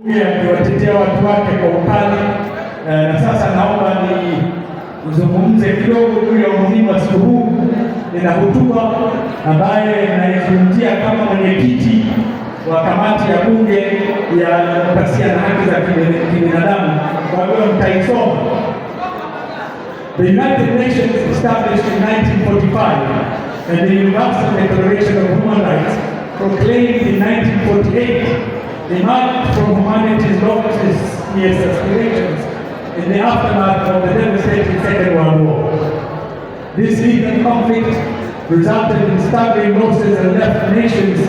Akiwatetea watu wake kwa ukali, na sasa naomba nizungumze kidogo juu ya umuhimu wa siku huu. Nina hotuba ambaye naizungumzia kama mwenyekiti wa kamati ya bunge ya demokrasia na haki za kibinadamu, kwa hiyo nitaisoma. The United Nations established in 1945 and the Universal Declaration of Human Rights proclaimed in 1948 emerged from humanity's loftiest aspirations in the aftermath of the devastating Second World War. This lethal conflict resulted in staggering losses and left nations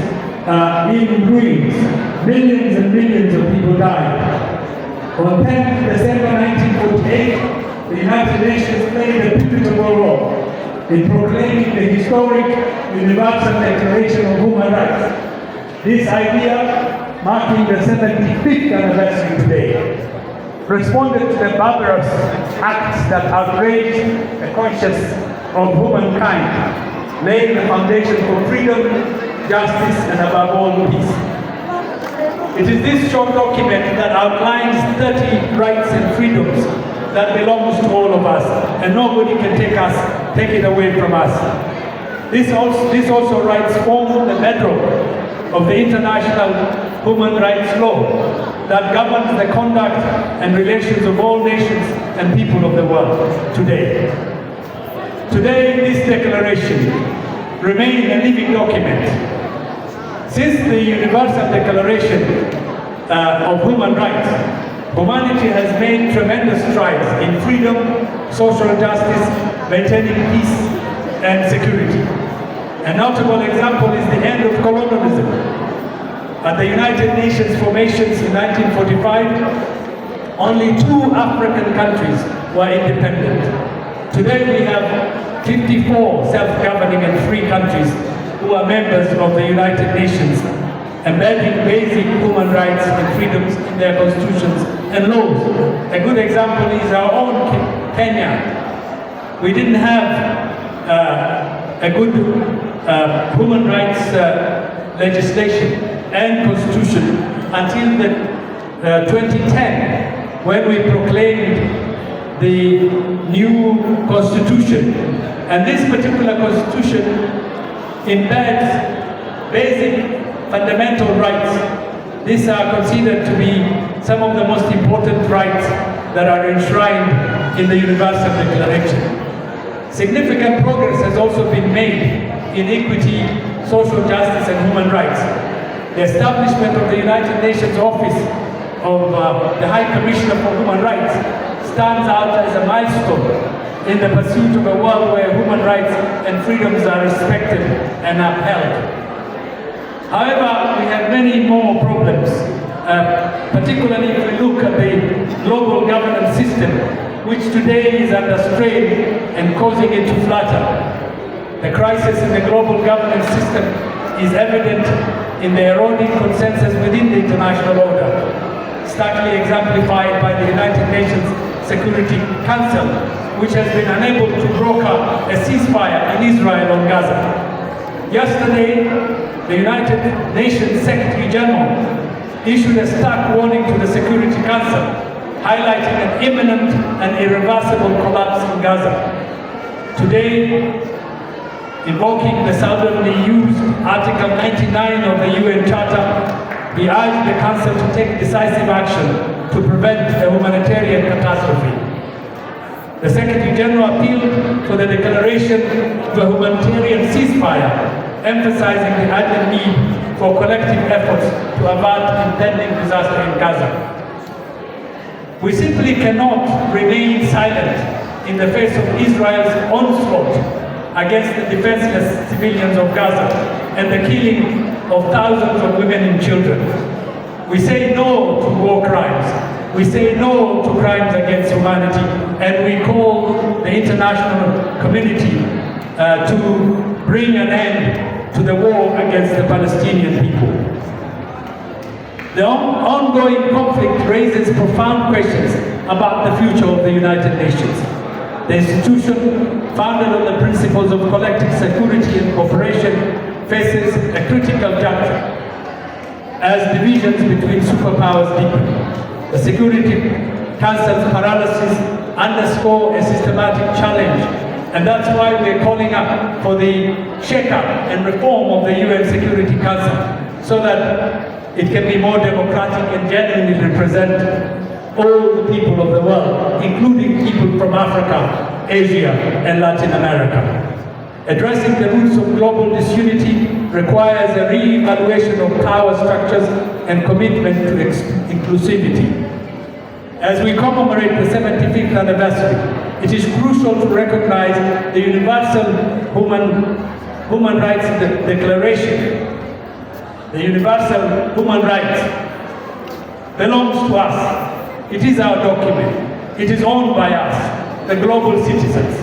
in ruins. Millions and millions of people died. On 10th December 1948, the United Nations played a pivotal role in proclaiming the historic Universal Declaration of Human Rights. This idea, marking the 75th anniversary today, responded to the barbarous acts that outraged the conscience of humankind, laying the foundation for freedom, justice, and above all, peace. It is this short document that outlines 30 rights and freedoms that belongs to all of us, and nobody can take it away from us. This also rights form the bedrock of the international human rights law that governs the conduct and relations of all nations and people of the world today. Today, this declaration remains a living document. Since the Universal Declaration of Human Rights, humanity has made tremendous strides in freedom, social justice, maintaining peace and security. A notable example is the end of colonialism. At the United Nations formations in 1945, only 2 African countries were independent. Today we have 54 self-governing and free countries who are members of the United Nations, embedding basic human rights and freedoms in their constitutions and laws. A good example is our own Kenya. We didn't have a good human rights legislation and constitution until 2010, when we proclaimed the new constitution. And this particular constitution embeds basic fundamental rights. These are considered to be some of the most important rights that are enshrined in the Universal Declaration. Significant progress has also been made in equity, social justice, and human rights. The establishment of the United Nations Office of the High Commissioner for Human Rights stands out as a milestone in the pursuit of a world where human rights and freedoms are respected and upheld. However, we have many more problems, particularly if we look at the global governance system, which today is under strain and causing it to flutter. The crisis in the global governance system is evident in the eroding consensus within the international order, starkly exemplified by the United Nations Security Council, which has been unable to broker a ceasefire in Israel on Gaza. Yesterday, the United Nations Secretary General issued a stark warning to the Security Council, highlighting an imminent and irreversible collapse in Gaza. Today, invoking the seldomly used Article 99 of the UN Charter, we urge the Council to take decisive action to prevent a humanitarian catastrophe. The Secretary General appealed for the declaration of a humanitarian ceasefire, emphasizing the urgent need for collective efforts to avert impending disaster in Gaza. We simply cannot remain silent in the face of Israel's onslaught against the defenseless civilians of Gaza and the killing of thousands of women and children. We say no to war crimes. We say no to crimes against humanity, and we call the international community to bring an end to the war against the Palestinian people. The ongoing conflict raises profound questions about the future of the United Nations. The institution, founded on the principles of collective security and cooperation, faces a critical juncture. as divisions between superpowers deepen. The Security Council's paralysis underscore a systematic challenge, and that's why we're calling up for the shake-up and reform of the UN Security Council so that it can be more democratic and genuinely represent all the people of the world, including people from Africa, Asia, and Latin America. Addressing the roots of global disunity requires a re-evaluation of power structures and commitment to inclusivity. As we commemorate the 75th anniversary, it is crucial to recognize the Universal Human Rights Declaration. The Universal Human Rights belongs to us. It is our document. It is owned by us, the global citizens.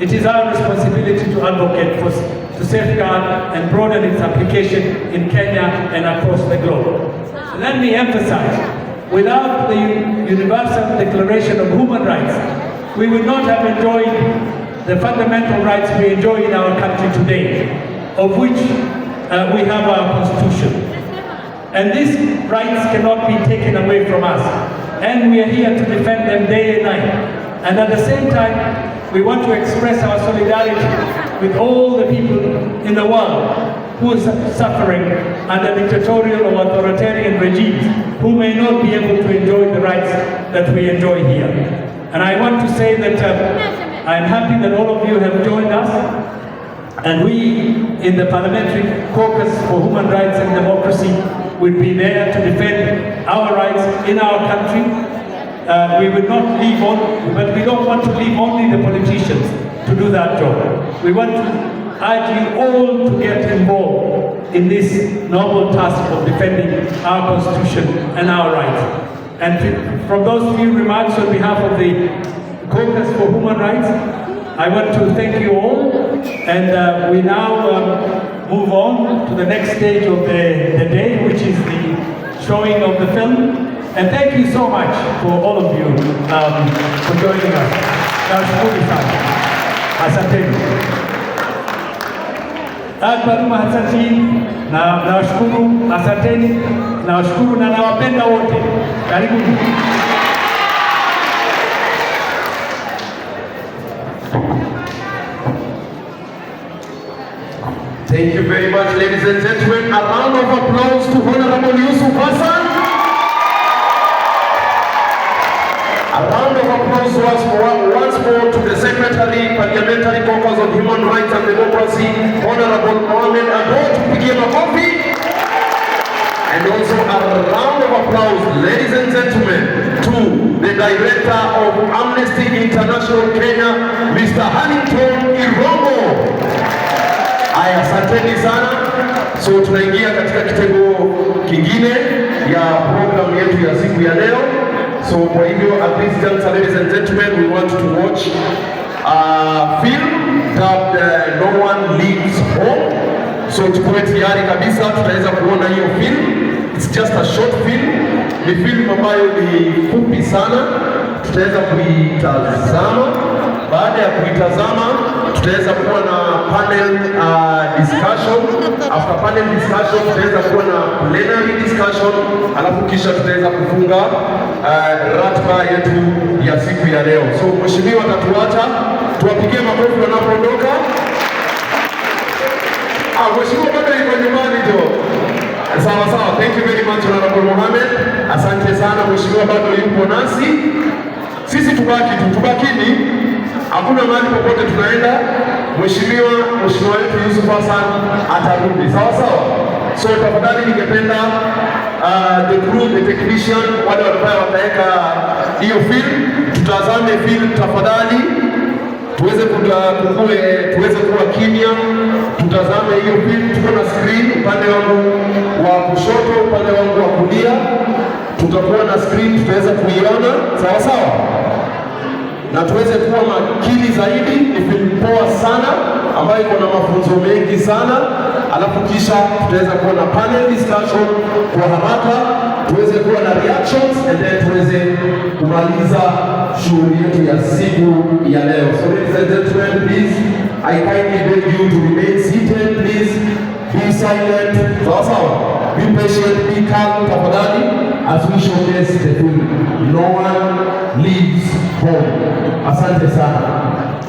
It is our responsibility to advocate to safeguard and broaden its application in Kenya and across the globe. Let me emphasize, without the Universal Declaration of Human Rights, we would not have enjoyed the fundamental rights we enjoy in our country today, of which we have our Constitution. And these rights cannot be taken away from us, and we are here to defend them day and night. And at the same time, we want to express our solidarity with all the people in the world who are suffering under dictatorial or authoritarian regimes, who may not be able to enjoy the rights that we enjoy here. And I want to say that I'm happy that all of you have joined us, and we in the Parliamentary Caucus for Human Rights and Democracy will be there to defend our rights in our country. We will not leave on, but we don't want to leave only the politicians to do that job. We want to urge you all to get involved in this noble task of defending our Constitution and our rights. And from those few remarks on behalf of the Caucus for Human Rights, I want to thank you all, and we now move on to the next stage of the day, which is the showing of the film. And thank you so much for all of you for joining us. Nashukuru sana. Asanteni. Baruma asanteni na nawashukuru, asanteni, nawashukuru na nawapenda wote. Karibuni. Thank you very much, ladies and gentlemen. A round of applause to Hon Yussuf Hassan. A round of applause once more to the Secretary, Parliamentary Caucus on Human Rights and Democracy, Honorable Mohamed Ado, to begin a coffee. And also a round of applause, ladies and gentlemen, to the Director of Amnesty International Kenya, Mr. Hallington Irongo. Aya, asanteni sana. So tunaingia katika kitengo kingine ya program yetu ya siku ya leo. So kwa hivyo, at this juncture, ladies and gentlemen, we want to watch a film dubbed No One Leaves Home. So tukuwe tayari kabisa, tutaweza kuona hiyo film. It's just a short film. Ni film ambayo ni fupi sana. Tutaweza kuitazama. Baada ya kuitazama, tutaweza kuwa na panel discussion. After panel discussion, tutaweza kuwa na plenary discussion. Alafu kisha tutaweza kufunga ratiba yetu ya siku ya leo. So mheshimiwa atatuacha, tuwapigie makofi wanapoondoka. Mheshimiwa bado yuko nyumbani jo. Sawa sawa, thank you very much Honorable Mohamed. Asante sana mheshimiwa, bado yupo nasi. Sisi tubakini. Hakuna mahali popote tunaenda. Mheshimiwa wetu Yussuf Hassan atarudi. Sawa sawa. So tafadhali ningependa the crew, the technician, wale ambao wataweka hiyo film, tutazame film tafadhali. Tuweze kuwa kimya. Tutazame hiyo film, tuko na screen upande wangu wa kushoto, upande wangu wa kulia. Tutakuwa na screen, tutaweza kuiona. Sawa sawa. Na tuweze kuwa makini zaidi. Ni film poa sana ambayo iko na mafunzo mengi sana. Alafu kisha tutaweza kuwa na panel discussion kwa haraka, tuweze kuwa na reactions, and then tuweze kumaliza shughuli yetu ya siku ya leo. So ladies and gentlemen, please, I kindly beg you to remain seated, please be silent. Sawa sawa. Be patient, be calm, tafadhali, as we showcase the film. No one leaves home. Asante sana.